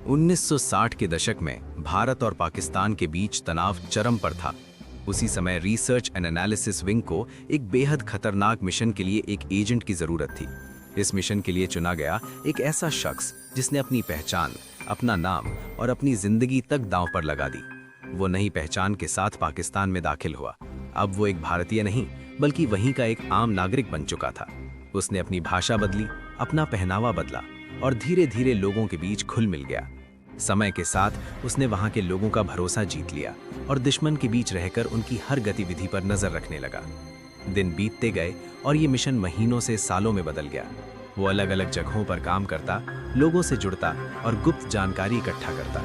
1960 के दशक में भारत और पाकिस्तान के बीच तनाव चरम पर था। उसी समय रिसर्च एंड एनालिसिस विंग को एक बेहद खतरनाक मिशन के लिए एक एजेंट की जरूरत थी। इस मिशन के लिए चुना गया एक ऐसा शख्स जिसने अपनी पहचान, अपना नाम और अपनी जिंदगी तक दांव पर लगा दी। वो नई पहचान के साथ पाकिस्तान में दाखिल हुआ। अब वो एक भारतीय नहीं बल्कि वहीं का एक आम नागरिक बन चुका था। उसने अपनी भाषा बदली, अपना पहनावा बदला और धीरे धीरे लोगों के बीच घुल मिल गया। समय के साथ उसने वहां के लोगों का भरोसा जीत लिया और दुश्मन के बीच रहकर उनकी हर गतिविधि पर नजर रखने लगा। दिन बीतते गए और ये मिशन महीनों से सालों में बदल गया। वो अलग अलग जगहों पर काम करता, लोगों से जुड़ता और गुप्त जानकारी इकट्ठा करता।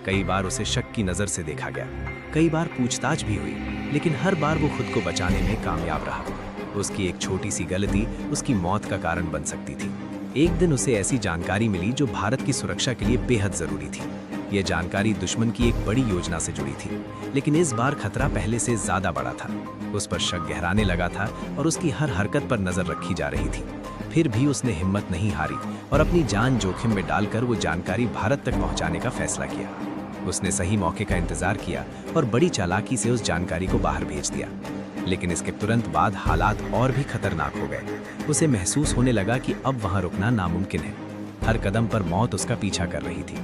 कई बार उसे शक की नज़र से देखा गया, कई बार पूछताछ भी हुई, लेकिन हर बार वो खुद को बचाने में कामयाब रहा। उसकी एक छोटी सी गलती उसकी मौत का कारण बन सकती थी। एक दिन उसे ऐसी जानकारी मिली जो भारत की सुरक्षा के लिए बेहद जरूरी थी। यह जानकारी दुश्मन की एक बड़ी योजना से जुड़ी थी, लेकिन इस बार खतरा पहले से ज्यादा बड़ा था। उस पर शक गहराने लगा था और उसकी हर हरकत पर नजर रखी जा रही थी। फिर भी उसने हिम्मत नहीं हारी और अपनी जान जोखिम में डालकर वो जानकारी भारत तक पहुंचाने का फैसला किया। उसने सही मौके का इंतजार किया और बड़ी चालाकी से उस जानकारी को बाहर भेज दिया। लेकिन इसके तुरंत बाद हालात और भी खतरनाक हो गए। उसे महसूस होने लगा कि अब वहां रुकना नामुमकिन है। हर कदम पर मौत उसका पीछा कर रही थी।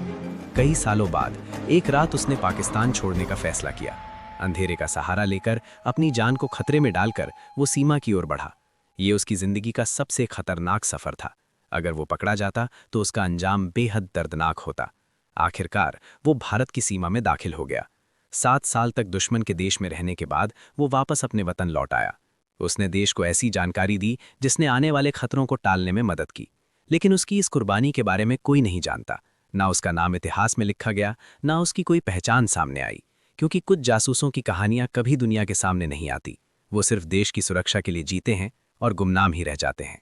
कई सालों बाद एक रात उसने पाकिस्तान छोड़ने का फैसला किया। अंधेरे का सहारा लेकर अपनी जान को खतरे में डालकर वो सीमा की ओर बढ़ा। ये उसकी जिंदगी का सबसे खतरनाक सफर था। अगर वो पकड़ा जाता तो उसका अंजाम बेहद दर्दनाक होता। आखिरकार वो भारत की सीमा में दाखिल हो गया। 7 साल तक दुश्मन के देश में रहने के बाद वो वापस अपने वतन लौट आया। उसने देश को ऐसी जानकारी दी जिसने आने वाले खतरों को टालने में मदद की। लेकिन उसकी इस कुर्बानी के बारे में कोई नहीं जानता। ना उसका नाम इतिहास में लिखा गया, ना उसकी कोई पहचान सामने आई, क्योंकि कुछ जासूसों की कहानियां कभी दुनिया के सामने नहीं आती। वो सिर्फ देश की सुरक्षा के लिए जीते हैं और गुमनाम ही रह जाते हैं।